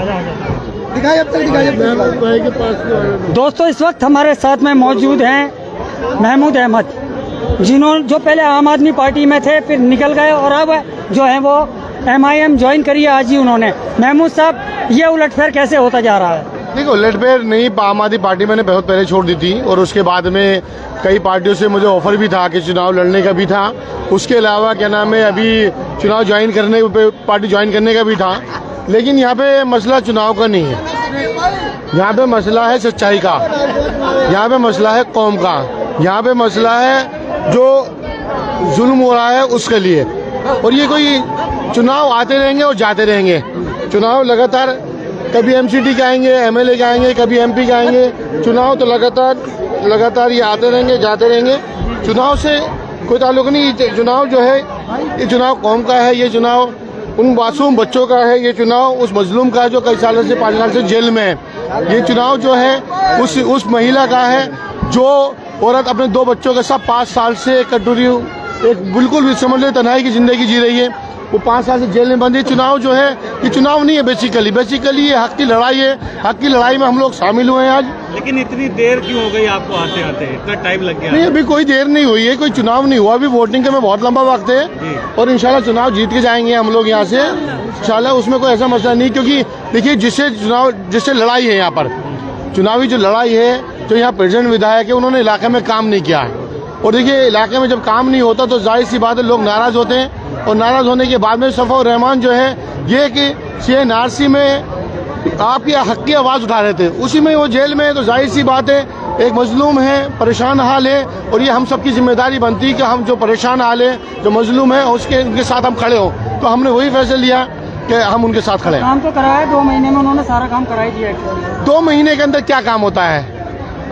दिखाइए अब तक दिखाइए। दोस्तों इस वक्त हमारे साथ में मौजूद हैं महमूद अहमद, जो पहले आम आदमी पार्टी में थे, फिर निकल गए और अब जो है वो MIM ज्वाइन करी है आज ही उन्होंने। महमूद साहब, ये उलटफेर कैसे होता जा रहा है? देखो, उलटफेर नहीं, आम आदमी पार्टी मैंने बहुत पहले छोड़ दी थी और उसके बाद में कई पार्टियों से मुझे ऑफर भी था कि चुनाव लड़ने का भी था। उसके अलावा क्या नाम है, अभी चुनाव ज्वाइन करने पार्टी ज्वाइन करने का भी था। लेकिन यहाँ पे मसला चुनाव का नहीं है, यहाँ पे मसला है सच्चाई का, यहाँ पे मसला है कौम का, यहाँ पे मसला है जो जुल्म हो रहा है उसके लिए। और ये कोई चुनाव आते रहेंगे और जाते रहेंगे। चुनाव लगातार कभी MCT के आएंगे, MLA के आएंगे, कभी MP के आएंगे। चुनाव तो लगातार ये आते रहेंगे, जाते रहेंगे। चुनाव से कोई ताल्लुक नहीं। चुनाव जो है, ये चुनाव कौम का है, ये चुनाव उन मासूम बच्चों का है, ये चुनाव उस मजलूम का है जो कई सालों से 5 साल से जेल में है। ये चुनाव जो है उस महिला का है जो औरत अपने 2 बच्चों के साथ 5 साल से कटोरी, एक बिल्कुल भी समझ ले तन्हाई की जिंदगी जी रही है। वो 5 साल से जेल में बंद है। चुनाव जो है, ये चुनाव नहीं है बेसिकली ये हक की लड़ाई है। हक की लड़ाई में हम लोग शामिल हुए हैं आज। लेकिन इतनी देर क्यों हो गई आपको आते आते? इतना टाइम लग गया? नहीं, अभी कोई देर नहीं हुई है, कोई चुनाव नहीं हुआ, अभी वोटिंग का में बहुत लंबा वक्त है और इंशाल्लाह चुनाव जीत के जाएंगे हम लोग यहाँ से इंशाल्लाह। उसमें कोई ऐसा मसला नहीं, क्योंकि देखिए जिससे लड़ाई है यहाँ पर, चुनावी जो लड़ाई है, जो यहाँ प्रेसिडेंट विधायक है, उन्होंने इलाके में काम नहीं किया है। और देखिए, इलाके में जब काम नहीं होता तो जाहिर सी बात है लोग नाराज होते हैं। और नाराज होने के बाद में सफ़ा रहमान जो है ये कि CNRC में आपकी हक की आवाज़ उठा रहे थे, उसी में वो जेल में है। तो जाहिर सी बात है एक मजलूम है, परेशान हाल है और ये हम सबकी जिम्मेदारी बनती है कि हम जो परेशान हाल है, जो मजलूम है, उनके साथ हम खड़े हों। तो हमने वही फैसला लिया कि हम उनके साथ खड़े हैं। काम तो कराया 2 महीने में, उन्होंने सारा काम करा ही दिया। 2 महीने के अंदर क्या काम होता है?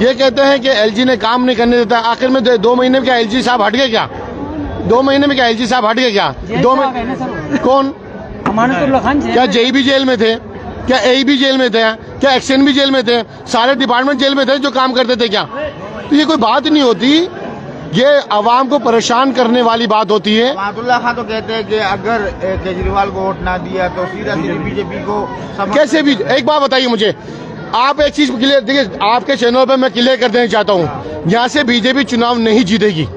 ये कहते हैं कि LG ने काम नहीं करने देता। आखिर में 2 महीने में क्या LG साहब हट गए क्या? 2 महीने में क्या LG साहब हट गए क्या? 2 महीने कौन? क्या JE भी जेल में थे? क्या AE भी जेल में थे? क्या एक्शन भी जेल में थे? सारे डिपार्टमेंट जेल में थे जो काम करते थे क्या? तो ये कोई बात नहीं होती, ये आवाम को परेशान करने वाली बात होती है। अब्दुल्ला खान तो कहते हैं कि अगर केजरीवाल को वोट ना दिया तो सीधा BJP को कैसे भी। एक बात बताइए मुझे, आप एक चीज क्लियर, देखिए आपके चैनल पर मैं क्लियर कर देना चाहता हूँ, यहाँ से BJP चुनाव नहीं जीतेगी।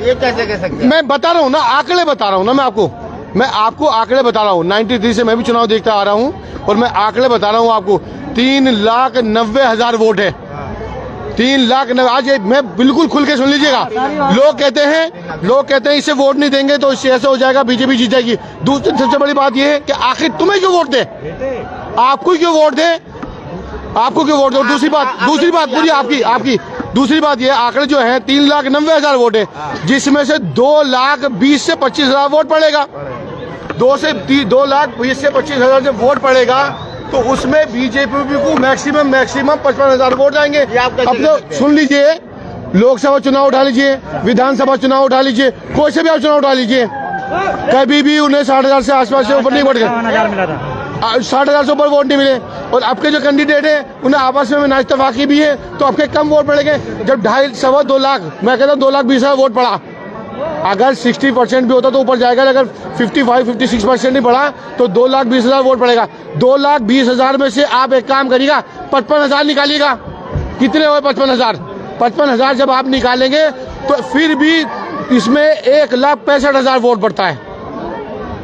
ये कैसे कह सकते हैं? मैं बता रहा हूँ ना, आंकड़े बता रहा हूँ ना, मैं आपको आंकड़े बता रहा हूँ। 93 से मैं भी चुनाव देखता आ रहा हूँ और मैं आंकड़े बता रहा हूँ आपको। 3,90,000 वोट है, 3,90,000। आज मैं बिल्कुल खुल के सुन लीजिएगा। लोग कहते हैं इसे वोट नहीं देंगे तो इससे ऐसा हो जाएगा, BJP जीत जाएगी। दूसरी सबसे बड़ी बात यह है कि आखिर तुम्हें क्यों वोट दे, आपको क्यों वोट दे, आपको क्यों वोट दो? दूसरी बात पूरी आपकी दूसरी बात ये, आंकड़े जो है 3,90,000 वोट है, जिसमें से 2,20,000 से 25,000 वोट पड़ेगा। 2,20,000 से 25,000 जब वोट पड़ेगा तो उसमें BJP को मैक्सिमम 55,000 वोट जाएंगे। अब तो सुन लीजिए, लोकसभा चुनाव उठा लीजिए, विधानसभा चुनाव उठा लीजिए, कोई से भी आप चुनाव उठा लीजिए, कभी भी उन्हें 60,000 से आसपास से ऊपर नहीं वोट गए। 60,000 से ऊपर वोट नहीं मिले। और आपके जो कैंडिडेट है उन्हें आपस में नाइतफाकी भी है तो आपके कम वोट पड़ेंगे। जब 2.5-2 लाख, मैं कहता हूँ 2,20,000 वोट पड़ा, अगर 60% भी होता तो ऊपर जाएगा, अगर 55-56% नहीं पड़ा तो 2,20,000 वोट पड़ेगा। 2,20,000 में से आप एक काम करिएगा, 55,000 निकालिएगा। कितने हुए 55,000? 55,000 जब आप निकालेंगे तो फिर भी इसमें 1,65,000 वोट पड़ता है।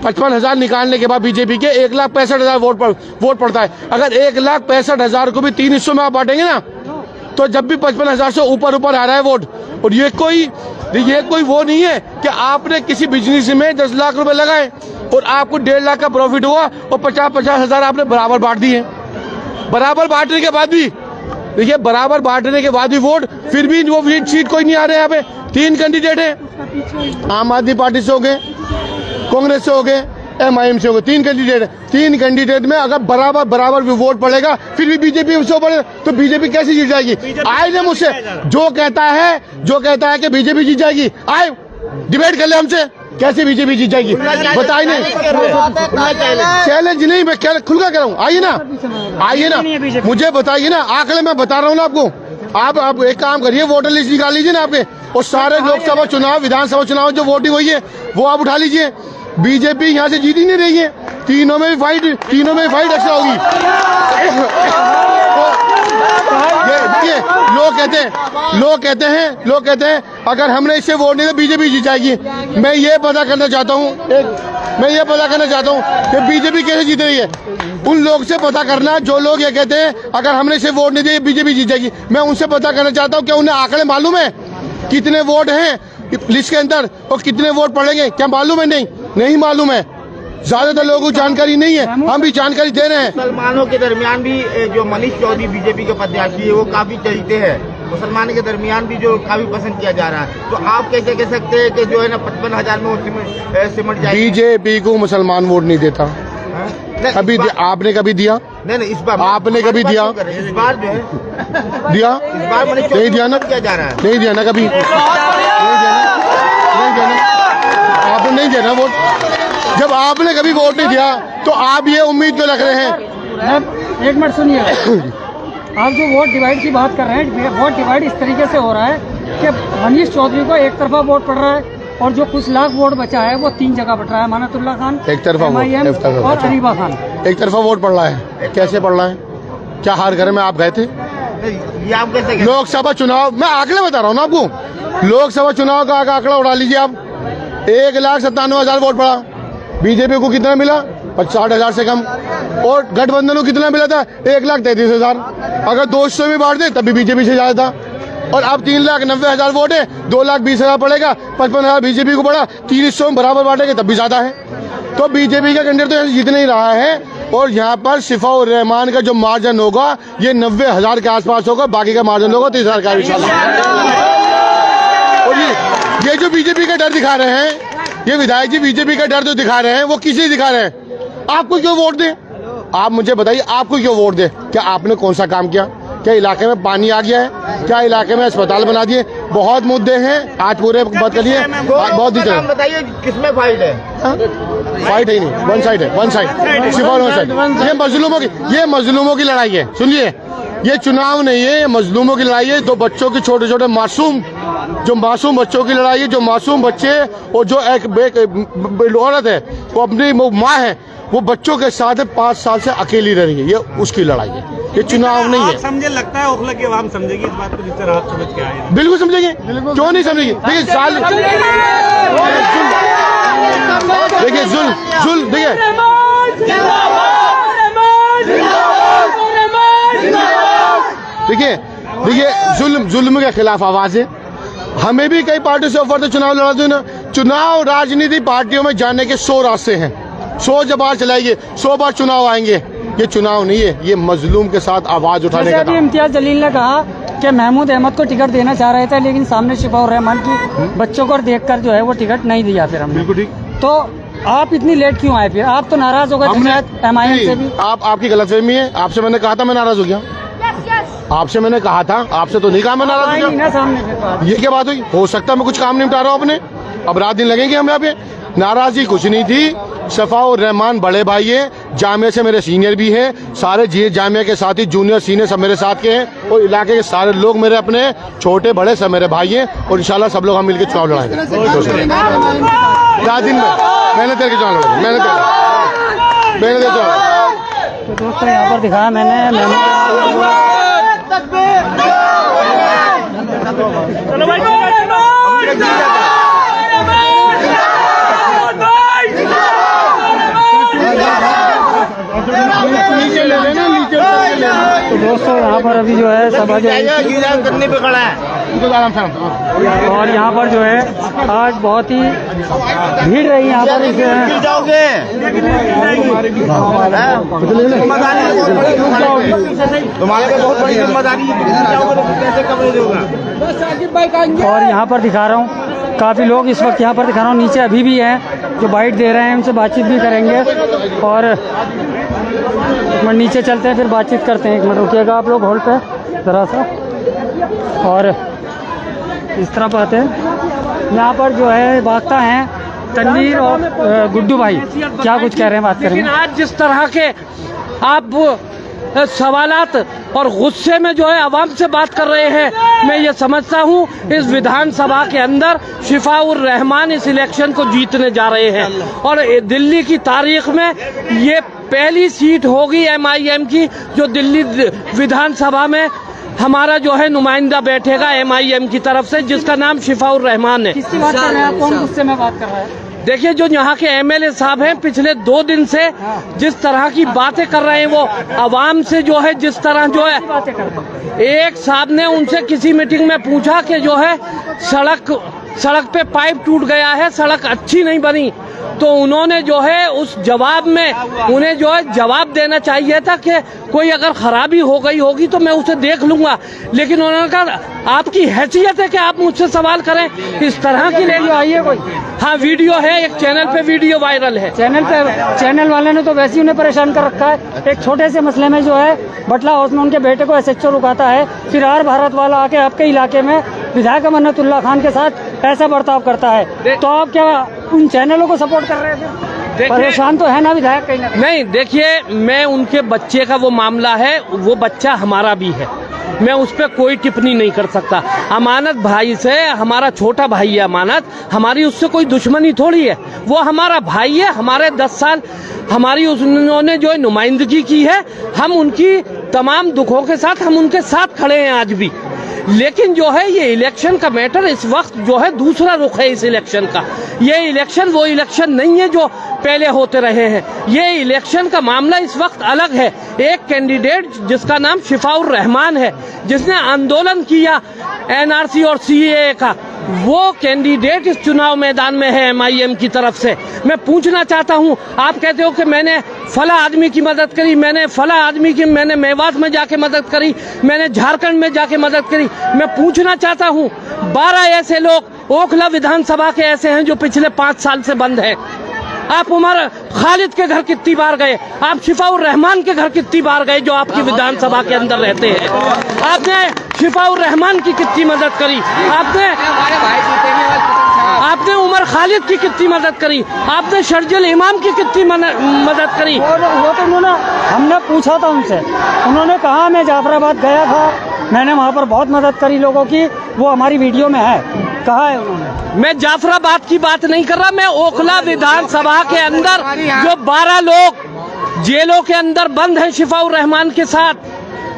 55,000 निकालने के बाद BJP के 1,65,000 वोट पड़ता है। अगर 1,65,000 को भी 3 हिस्सों में आप बांटेंगे ना, तो जब भी 55,000 से ऊपर आ रहा है वोट। और ये कोई वो नहीं है कि आपने किसी बिजनेस में 10 लाख रुपए लगाए और आपको 1.5 लाख का प्रॉफिट हुआ और 50,000 आपने बराबर बांट दिए। बराबर बांटने के बाद भी देखिए, बराबर बांटने के बाद भी वोट, फिर भी वो सीट कोई नहीं आ रहे। यहाँ पे 3 कैंडिडेट है, आम आदमी पार्टी से हो गए, कांग्रेस से हो गए, MIM से हो गए। 3 कैंडिडेट है, 3 कैंडिडेट में अगर बराबर भी वोट पड़ेगा फिर भी BJP से ऊपर, तो BJP कैसे जीत जाएगी? आए ना मुझसे, जो कहता है कि BJP जीत जाएगी, आए डिबेट कर ले हमसे, कैसे BJP जीत जाएगी बताइए। नहीं चैलेंज नहीं, मैं खुल कर कराऊँ, आइए ना मुझे बताइए ना, आंकड़े मैं बता रहा हूँ ना आपको। आप एक काम करिए, वोटर लिस्ट निकाल लीजिए ना आपके, और सारे लोकसभा चुनाव, विधानसभा चुनाव जो वोटिंग हुई है वो आप उठा लीजिए। BJP यहाँ से जीत ही नहीं रही है। तीनों में भी फाइट एक्स्ट्रा होगी। देखिए लोग कहते हैं अगर हमने इससे वोट नहीं तो बीजेपी जीत जाएगी। मैं ये पता करना चाहता हूँ कि बीजेपी कैसे जीत रही है। उन लोग से पता करना जो लोग ये कहते हैं अगर हमने इसे वोट नहीं दिए बीजेपी जीत जाएगी। मैं उनसे पता करना चाहता हूँ कि उन्हें आंकड़े मालूम है कितने वोट हैं लिस्ट के अंदर और कितने वोट पड़ेंगे, क्या मालूम है? नहीं मालूम है। ज्यादातर लोगों को जानकारी नहीं है, हम भी जानकारी दे रहे हैं। मुसलमानों के दरमियान भी जो मनीष चौधरी बीजेपी के प्रत्याशी है वो काफी चलते हैं, मुसलमान के दरमियान भी जो काफी पसंद किया जा रहा है। तो आप कैसे कह सकते हैं कि जो है ना 55,000 में वो सिमट जाएगी? बीजेपी को मुसलमान वोट नहीं देता। अभी आपने कभी दिया? नहीं, इस बार आपने कभी दिया? इस बार जो है दिया? इस बार नहीं दिया ना? क्या जा रहा है? नहीं दिया ना कभी? नहीं देना आपने नहीं देना वोट। जब आपने कभी वोट नहीं दिया तो आप ये उम्मीद क्यों रख रहे हैं? एक मिनट सुनिए, आप जो वोट डिवाइड की बात कर रहे हैं, वोट डिवाइड इस तरीके से हो रहा है कि मनीष चौधरी को एक तरफा वोट पड़ रहा है और जो कुछ लाख वोट बचा है वो 3 जगह बट रहा है। अमानतुल्लाह खान एक तरफा MIM और अरीबा खान एक तरफा वोट पड़ रहा है। कैसे पड़ रहा है? क्या हर घर में आप गए थे? ये आप कैसे लोकसभा चुनाव मैं आंकड़े बता रहा हूँ ना आपको। लोकसभा चुनाव का आंकड़ा उड़ा लीजिए आप। 1,97,000 वोट पड़ा। बीजेपी को कितना मिला? 60,000 से कम। और गठबंधन को कितना मिला था? 1,33,000। अगर 200 में बांट दे तब भी बीजेपी से ज्यादा था। और अब 3,90,000 वोट है, 2,20,000 पड़ेगा, 55,000 बीजेपी को पड़ा, 300 में बराबर बांटेंगे तब भी ज्यादा है। तो बीजेपी का कैंडिडेट तो जीत नहीं रहा है। और यहाँ पर शिफाउर रहमान का जो मार्जिन होगा ये 90,000 के आसपास होगा, बाकी का मार्जिन होगा 30,000 का इंशाल्लाह। और ये जो बीजेपी का डर दिखा रहे हैं, ये विधायक जी बीजेपी का डर जो दिखा रहे हैं वो किसे दिखा रहे हैं? आपको क्यों वोट दें? आप मुझे बताइए, आपको क्यों वोट दें? क्या आपने कौन सा काम किया? क्या इलाके में पानी आ गया है? क्या इलाके में अस्पताल बना दिए? बहुत मुद्दे हैं, आज पूरे बात करिए। बहुत ही बताइए किसमें फाइट है? फाइट है नहीं, वन साइड है, one side Shifaur one side. ये मजलूमों की लड़ाई है। सुनिए, ये चुनाव नहीं है, ये मजलूमों की लड़ाई है। दो बच्चों की छोटे छोटे मासूम बच्चों की लड़ाई है। जो मासूम बच्चे और जो एक औरत है वो अपनी माँ है, वो बच्चों के साथ 5 साल से अकेली रह रही है। ये उसकी लड़ाई है, ये चुनाव नहीं है। समझे लगता है ओखला की आवाम समझेगी इस बात को जिस तरह आप समझ के आए? बिल्कुल समझेंगे, क्यों नहीं समझेगी? देखिए देखिए जुल्म के खिलाफ आवाज है। हमें भी कई पार्टियों से ऑफर तो चुनाव लड़ा दो ना। चुनाव राजनीति पार्टियों में जाने के 100 रास्ते हैं, 100 जबार चलाएंगे, 100 बार चुनाव आएंगे। ये चुनाव नहीं है, ये मजलूम के साथ आवाज उठाने का। इम्तियाज जलील ने कहा कि महमूद अहमद को टिकट देना चाह रहे थे, लेकिन सामने शिफाउर रहमान की बच्चों को देखकर जो है वो टिकट नहीं दिया फिर हमने। बिल्कुल ठीक। तो आप इतनी लेट क्यों आए? फिर आप तो नाराज हो गए MIM से भी। आपकी गलतफहमी है। आपसे मैंने कहा था मैं नाराज हो गया? आपसे मैंने कहा था? आपसे तो नहीं कहा मैं नाराज हो गया। ये क्या बात हुई? हो सकता है मैं कुछ काम निपटा रहा हूँ अपने, अब रात दिन लगेंगे हम यहाँ पे। नाराजगी कुछ नहीं थी। शिफाउर रहमान बड़े भाई है, जामिया से मेरे सीनियर भी हैं, सारे जामिया के साथी जूनियर सीनियर सब मेरे साथ के हैं। और इलाके के सारे लोग मेरे अपने छोटे बड़े सब मेरे भाई हैं। और इंशाल्लाह सब लोग हम मिलकर चुनाव लड़ाएंगे। 4 दिन में मैंने तेरे के चुनाव लड़ेंगे, मैंने तेरे चुनाव। तो दोस्तों यहाँ पर दिखाया मैंने तो दोस्तों यहाँ पर अभी जो है सभा जो करने पे खड़ा है। और यहाँ पर जो है आज बहुत ही भीड़ रही यहाँ पर। जाओगे तुम्हारे को बहुत बड़ी जिम्मेदारी है, कैसे कवरेज होगा? और यहाँ पर दिखा रहा हूँ काफ़ी लोग इस वक्त यहाँ पर दिखा रहा हूँ, नीचे अभी भी हैं जो बाइट दे रहे हैं, उनसे बातचीत भी करेंगे। और एक मिनट नीचे चलते हैं फिर बातचीत करते हैं। 1 मिनट रुकिएगा आप लोग होल्ड पे ज़रा सा। और इस तरफ आते हैं, यहाँ पर जो है वक्ता हैं तनवीर और गुड्डू भाई, क्या कुछ कह रहे हैं, बात करेंगे। लेकिन आज जिस तरह के आप सवालात और गुस्से में जो है आवाम से बात कर रहे हैं, मैं ये समझता हूँ इस विधानसभा के अंदर शिफाउर रहमान इस इलेक्शन को जीतने जा रहे हैं। और दिल्ली की तारीख में ये पहली सीट होगी MIM की, जो दिल्ली विधानसभा में हमारा जो है नुमाइंदा बैठेगा MIM की तरफ से, जिसका नाम शिफाउर रहमान है। किसकी बात कर रहे हैं आप? कौन गुस्से में बात कर रहा है? देखिए, जो यहाँ के MLA साहब हैं, पिछले 2 दिन से जिस तरह की बातें कर रहे हैं, वो आवाम से जो है जिस तरह जो है, बातें करते हैं। एक साहब ने उनसे किसी मीटिंग में पूछा कि जो है सड़क पे पाइप टूट गया है, सड़क अच्छी नहीं बनी, तो उन्होंने जो है उस जवाब में उन्हें जो है जवाब देना चाहिए था कि कोई अगर खराबी हो गई होगी तो मैं उसे देख लूंगा, लेकिन उन्होंने कहा आपकी हैसियत है कि आप मुझसे सवाल करें? इस तरह की वीडियो आई है कोई? हाँ, वीडियो है, एक चैनल पे वीडियो वायरल है। चैनल वाले ने तो वैसे ही उन्हें परेशान कर रखा है। एक छोटे से मसले में जो है बटला हाउस में उनके बेटे को SHO रुकाता है, फिर आर भारत वाला आके आपके इलाके में विधायक मन्नतुल्लाह खान के साथ ऐसा बर्ताव करता है, तो आप क्या उन चैनलों को सपोर्ट कर रहे हैं? परेशान तो है ना विधायक कहीं ना? नहीं, देखिए, मैं उनके बच्चे का वो मामला है, वो बच्चा हमारा भी है, मैं उस पर कोई टिप्पणी नहीं कर सकता। अमानत भाई से, हमारा छोटा भाई है अमानत, हमारी उससे कोई दुश्मनी थोड़ी है, वो हमारा भाई है। हमारे 10 साल हमारी उन्होंने जो है नुमाइंदगी की है, हम उनकी तमाम दुखों के साथ हम उनके साथ खड़े हैं आज भी। लेकिन जो है ये इलेक्शन का मैटर इस वक्त जो है दूसरा रुख है इस इलेक्शन का। ये इलेक्शन वो इलेक्शन नहीं है जो पहले होते रहे हैं। ये इलेक्शन का मामला इस वक्त अलग है। एक कैंडिडेट जिसका नाम शिफाउर रहमान है, जिसने आंदोलन किया NRC और CAA का, वो कैंडिडेट इस चुनाव मैदान में है MIM की तरफ से। मैं पूछना चाहता हूं, आप कहते हो कि मैंने फला आदमी की मदद करी, मैंने फला आदमी की, मैंने मेवात में जाके मदद करी, मैंने झारखंड में जाके मदद करी। मैं पूछना चाहता हूं, 12 ऐसे लोग ओखला विधानसभा के ऐसे हैं जो पिछले 5 साल से बंद है। आप उमर खालिद के घर कितनी बार गए? आप शिफाउर रहमान के घर कितनी बार गए जो आपकी विधानसभा के अंदर रहते हैं? आपने शिफाउर रहमान की कितनी मदद करी? आपने उमर खालिद की कितनी मदद करी? आपने शर्जिल इमाम की कितनी मदद करी? वो तो उन्होंने, हमने पूछा था उनसे, उन्होंने कहा मैं जाफराबाद गया था, मैंने वहाँ पर बहुत मदद करी लोगों की, वो हमारी वीडियो में है, कहा है उन्होंने। मैं जाफराबाद की बात नहीं कर रहा, मैं ओखला विधानसभा के अंदर जो 12 लोग जेलों के अंदर बंद हैं शिफाउर रहमान के साथ,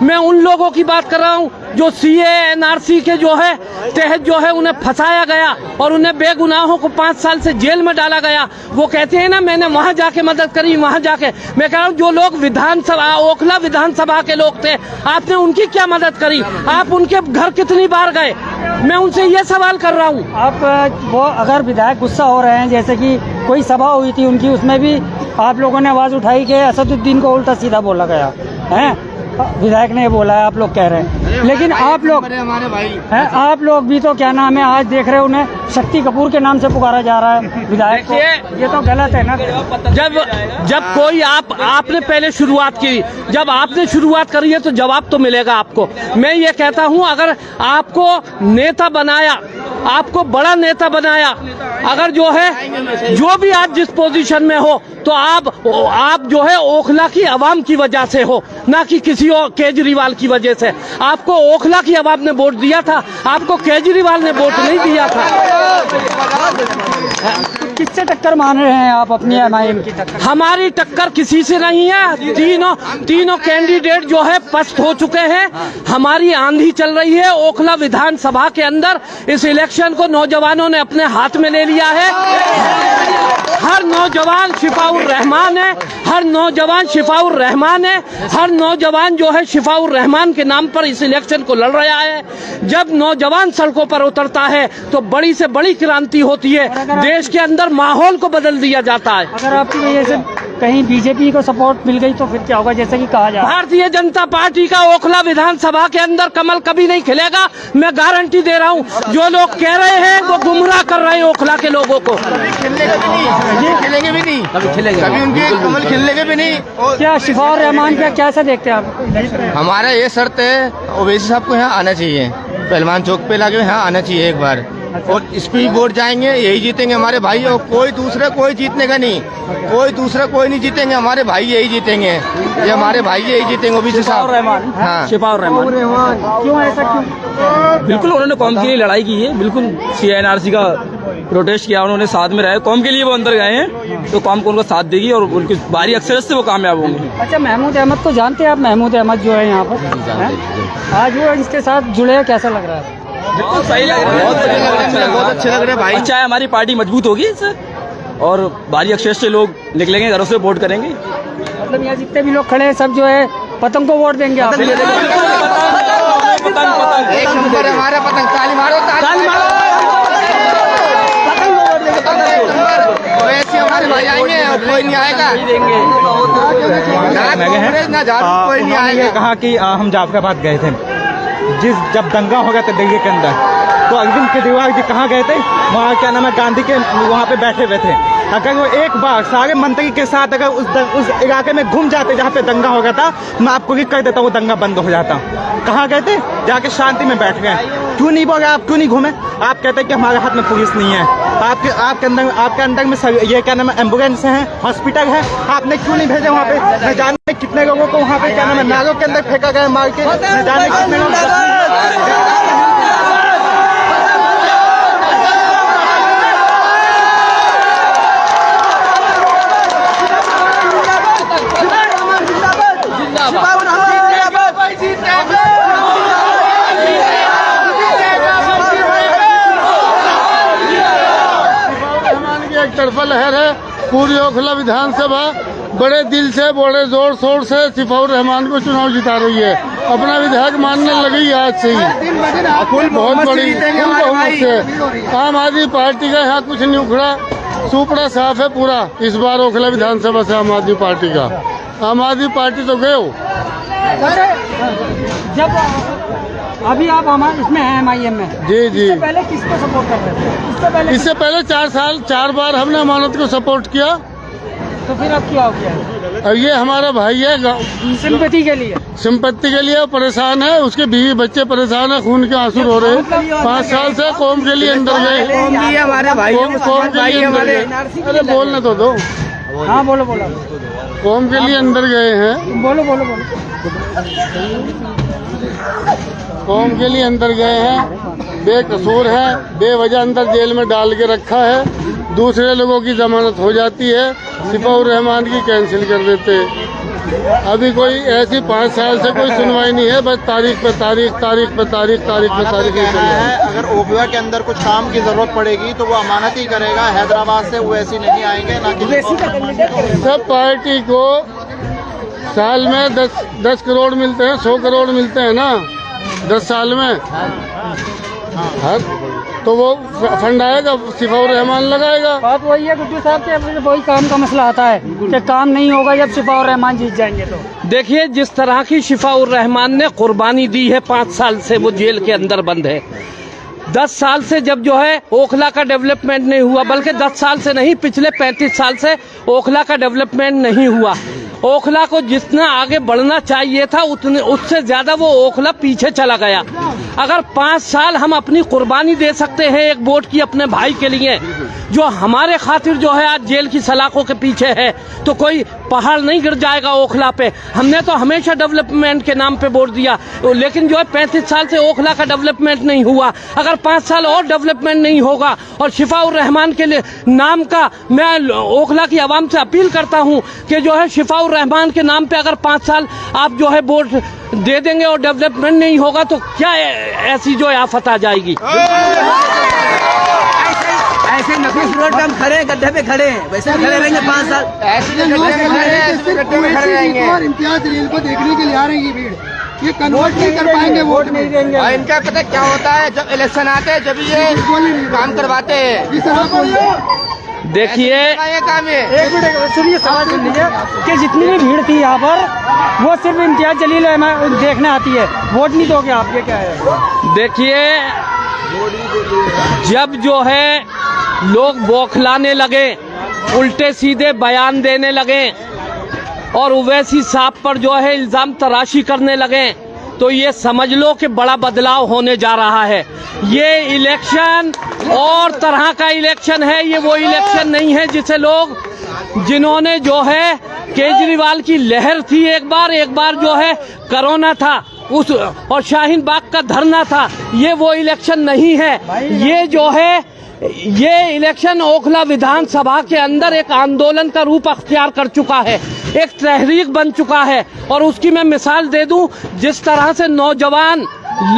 मैं उन लोगों की बात कर रहा हूं जो CAA NRC के जो है तहत जो है उन्हें फंसाया गया और उन्हें बेगुनाहों को 5 साल से जेल में डाला गया। वो कहते हैं ना मैंने वहां जाके मदद करी, वहां जाके। मैं कह रहा हूं जो लोग विधानसभा ओखला विधानसभा के लोग थे, आपने उनकी क्या मदद करी? आप उनके घर कितनी बार गए? मैं उनसे ये सवाल कर रहा हूँ। आप वो अगर विधायक गुस्सा हो रहे हैं, जैसे कि कोई सभा हुई थी उनकी, उसमें भी आप लोगों ने आवाज़ उठाई कि असदुद्दीन को उल्टा सीधा बोला गया है, विधायक ने ये बोला है, आप लोग कह रहे हैं। लेकिन आप लोग हमारे भाई हैं, आप लोग भी तो क्या नाम है, आज देख रहे हो उन्हें शक्ति कपूर के नाम से पुकारा जा रहा है विधायक को, ये तो गलत है ना। जब कोई आपने पहले शुरुआत की, जब आपने शुरुआत करी है तो जवाब तो मिलेगा आपको। मैं ये कहता हूँ, अगर आपको नेता बनाया, आपको बड़ा नेता बनाया, अगर जो है जो भी आज जिस पोजीशन में हो, तो आप जो है ओखला की आवाम की वजह से हो, ना कि किसी और केजरीवाल की वजह से। आपको ओखला की आवाम ने वोट दिया था, आपको केजरीवाल ने वोट नहीं दिया था। किससे टक्कर मान रहे हैं आप अपनी MIM की टक्कर? हमारी टक्कर किसी से नहीं है। तीनों कैंडिडेट जो है पस्त हो चुके हैं। हमारी आंधी चल रही है ओखला विधानसभा के अंदर। इस इलेक्शन को नौजवानों ने अपने हाथ में ले लिया है। हर नौजवान शिफाउर रहमान है, हर नौजवान शिफाउर रहमान है, हर नौजवान जो है शिफाउर रहमान के नाम पर इस इलेक्शन को लड़ रहा है। जब नौजवान सड़कों पर उतरता है तो बड़ी से बड़ी क्रांति होती है, देश के अंदर माहौल को बदल दिया जाता है। अगर आपकी वजह से कहीं BJP को सपोर्ट मिल गई तो फिर क्या होगा, जैसे कि कहा जा रहा है? भारतीय जनता पार्टी का ओखला विधानसभा के अंदर कमल कभी नहीं खिलेगा, मैं गारंटी दे रहा हूँ। जो लोग कह रहे हैं वो गुमराह कर रहे हैं ओखला के लोगों को। खिलेंगे भी नहीं, कभी उनके कमल खिलेंगे भी नहीं। क्या शिफाउर रहमान क्या कैसे देखते हैं आप? हमारा ये शर्त है, ओवैसी साहब को यहाँ आना चाहिए, पहलवान चौक पे लाके यहाँ आना चाहिए एक बार, और इस पे वोट जाएंगे, यही जीतेंगे हमारे भाई। और कोई दूसरा कोई जीतने का नहीं, कोई दूसरा कोई नहीं जीतेंगे, हमारे भाई यही जीतेंगे, ये हमारे भाई यही जीतेंगे। ओवैसी साहब, हाँ, शिफाउर रहमान। क्यों ऐसा, क्यों? बिल्कुल उन्होंने कौम के लिए लड़ाई की है, बिल्कुल CAA NRC का प्रोटेस्ट किया, उन्होंने साथ में रहे, कौम के लिए वो अंदर गए हैं, तो कौम को उनको साथ देगी और उनकी भारी अक्सरियत से वो कामयाब होंगे। अच्छा, महमूद अहमद को जानते हैं आप? महमूद अहमद जो है यहाँ पर हैं? आज वो इसके साथ जुड़े हैं, कैसा लग रहा है? बिल्कुल सही लग रहा है, बहुत अच्छे लग रहे हैं भाई। अच्छा है, हमारी पार्टी मजबूत होगी इससे और भारी अक्सरियत से लोग निकलेंगे, घरों से वोट करेंगे। मतलब यहाँ जितने भी लोग खड़े हैं सब जो है पतंग को वोट देंगे आप? एक नंबर है हमारा पतंग, ताली मारो, ताली मारो। वैसे हमारे भाई आएंगे और कोई नहीं आएगा, ना झाड़ू कोई नहीं आएगा। कहा कि हम जाफराबाद गए थे, जब दंगा हो गया था दिल्ली के अंदर, तो अरविंद केजरीवाल जी कहाँ गए थे? वहाँ क्या नाम है, गांधी के वहाँ पे बैठे हुए थे। अगर वो एक बार सारे मंत्री के साथ अगर उस इलाके में घूम जाते जहाँ पे दंगा हो गया था, मैं आपको भी कर देता, वो दंगा बंद हो जाता। कहाँ गए थे? जाके शांति में बैठ गए। क्यों नहीं बोले आप, क्यों नहीं घूमे? आप कहते हैं कि हमारे हाथ में पुलिस नहीं है, आपके अंदर में ये क्या नाम है एम्बुलेंस है, हॉस्पिटल है, आपने क्यों नहीं भेजे वहाँ पे? न जाने कितने लोगों को वहाँ पे क्या नाम है नालों के अंदर फेंका गया मार के, न जाने कितने लोग। एक तरफा लहर है, पूरी ओखला विधानसभा बड़े दिल से, बड़े जोर शोर से सिफाउर रहमान को चुनाव जिता रही है। अपना विधायक मानने लगी आज से ही, बहुत बड़ी बहुमत से। आम आदमी पार्टी का यहाँ कुछ नहीं उखड़ा, सुपड़ा साफ है पूरा इस बार ओखला विधानसभा से आम आदमी पार्टी का। आम आदमी पार्टी तो गए हो। जब अभी आप हमारे इसमें हैं MIM में, जी जी, इससे पहले किसको सपोर्ट करते थे? इससे पहले 4 बार हमने अमानत को सपोर्ट किया। तो फिर अब क्या हो गया? और ये हमारा भाई है, सिंपैथी के लिए, संपत्ति के लिए परेशान है, उसके बीवी बच्चे परेशान है, खून के आंसू रो रहे हैं। 5 साल से कौम के लिए अंदर गए, हमारे भाई, कौम के लिए अंदर गए। अरे बोलने तो दो। हाँ बोलो बोलो, कौम के लिए अंदर गए हैं, बोलो बोलो बोलो। कौम के लिए अंदर गए हैं, बेकसूर है, बेवजह अंदर जेल में डाल के रखा है, दूसरे लोगों की जमानत हो जाती है, सिफाउर रहमान की कैंसिल कर देते। अभी कोई ऐसी 5 साल से कोई सुनवाई नहीं है, बस तारीख पे तारीख, तारीख पे तारीख, तारीख पे तारीख ही चल रही है। अगर ओबिया के अंदर कुछ काम की जरूरत पड़ेगी तो वो अमानत ही करेगा, हैदराबाद से वो ऐसी नहीं आएंगे, ना कि सब पार्टी को साल में 10 करोड़ मिलते हैं, 100 करोड़ मिलते हैं ना 10 साल में। हाँ, तो वो फंड आएगा, सिफाउर रहमान लगाएगा। बात वही है गुड्डू साहब के, वही काम का मसला आता है कि काम नहीं होगा जब सिफाउर रहमान जीत जाएंगे तो। देखिए, जिस तरह की शिफाउर रहमान ने कुर्बानी दी है, 5 साल से वो जेल के अंदर बंद है। 10 साल से जब जो है ओखला का डेवलपमेंट नहीं हुआ, बल्कि 10 साल से नहीं, पिछले 35 साल से ओखला का डेवलपमेंट नहीं हुआ। ओखला को जितना आगे बढ़ना चाहिए था उतने उससे ज्यादा वो ओखला पीछे चला गया। अगर 5 साल हम अपनी कुर्बानी दे सकते हैं एक वोट की अपने भाई के लिए, जो हमारे खातिर जो है आज जेल की सलाखों के पीछे है, तो कोई पहाड़ नहीं गिर जाएगा ओखला पे। हमने तो हमेशा डेवलपमेंट के नाम पे वोट दिया, लेकिन जो है 35 साल से ओखला का डेवलपमेंट नहीं हुआ। अगर 5 साल और डेवलपमेंट नहीं होगा, और शिफाउर रहमान के लिए नाम का मैं ओखला की आवाम से अपील करता हूं कि जो है शिफाउर रहमान के नाम पे अगर 5 साल आप जो है वोट दे देंगे और डेवलपमेंट नहीं होगा तो क्या ऐसी जो आफत आ जाएगी। ऐसे नफीस रोड पे हम खड़े हैं, गड्ढे पे खड़े हैं, वैसे खड़े रहेंगे 5 साल, ऐसे गड्ढे पे खड़े रहेंगे। इम्तियाज जलील को देखने के लिए आ रही है भीड़, ये कन्वर्ट नहीं कर पाएंगे वोट नहीं देंगे। और इनका पता क्या होता है, जब इलेक्शन आते हैं जब ये काम करवाते हैं। देखिए, एक मिनट सुनिए, सवाल सुन लीजिए कि जितनी भी भीड़ थी यहाँ पर वो सिर्फ इम्तियाज जलील देखने आती है, वोट नहीं दोगे आप, ये क्या है? देखिए, जब जो है लोग बौखलाने लगे, उल्टे सीधे बयान देने लगे और ओवैसी साहब पर जो है इल्जाम तराशी करने लगे, तो ये समझ लो कि बड़ा बदलाव होने जा रहा है। ये इलेक्शन और तरह का इलेक्शन है, ये वो इलेक्शन नहीं है जिसे लोग, जिन्होंने जो है केजरीवाल की लहर थी एक बार जो है कोरोना था उस, और शाहीन बाग का धरना था, ये वो इलेक्शन नहीं है। ये जो है ये इलेक्शन ओखला विधानसभा के अंदर एक आंदोलन का रूप अख्तियार कर चुका है, एक तहरीक बन चुका है। और उसकी मैं मिसाल दे दूं, जिस तरह से नौजवान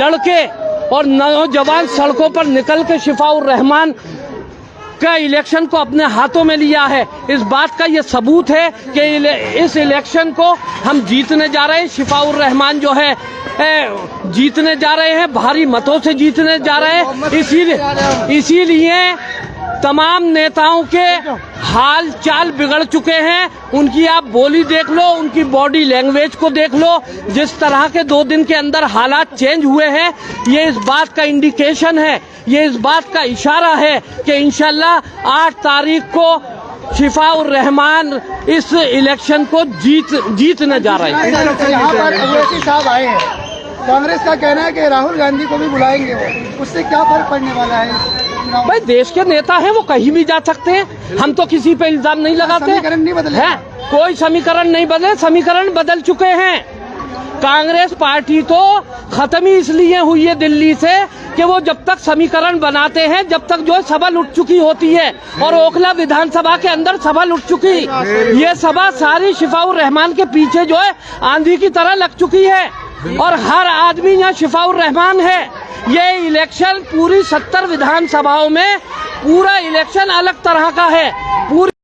लड़के और नौजवान सड़कों पर निकल के शिफाउर रहमान का इलेक्शन को अपने हाथों में लिया है, इस बात का ये सबूत है कि इस इलेक्शन को हम जीतने जा रहे हैं। शिफाउर रहमान जो है जीतने जा रहे हैं, भारी मतों से जीतने जा रहे हैं। इसीलिए तमाम नेताओं के हाल चाल बिगड़ चुके हैं। उनकी आप बोली देख लो, उनकी बॉडी लैंग्वेज को देख लो, जिस तरह के 2 दिन के अंदर हालात चेंज हुए हैं, ये इस बात का इंडिकेशन है, ये इस बात का इशारा है कि इंशाल्लाह 8 तारीख को शिफाउर रहमान इस इलेक्शन को जीतने जा रहे हैं। यहाँ पर अवैसी साहब आए हैं, कांग्रेस का कहना है कि राहुल गांधी को भी बुलाएंगे वो, उससे क्या फर्क पड़ने वाला है? भाई देश के नेता हैं, वो कहीं भी जा सकते हैं, हम तो किसी पे इल्जाम नहीं लगाते। समीकरण नहीं बदले हैं, कोई समीकरण नहीं बदले, समीकरण बदल चुके हैं। कांग्रेस पार्टी तो खत्म ही इसलिए हुई है दिल्ली से कि वो जब तक समीकरण बनाते हैं, जब तक जो है सभा लुट चुकी होती है, और ओखला विधानसभा के अंदर सभा लुट चुकी। ये सभा सारी शिफाउर रहमान के पीछे जो है आंधी की तरह लग चुकी है, और हर आदमी यहाँ शिफाउर रहमान है। ये इलेक्शन पूरी 70 विधानसभाओं में पूरा इलेक्शन अलग तरह का है। पूरी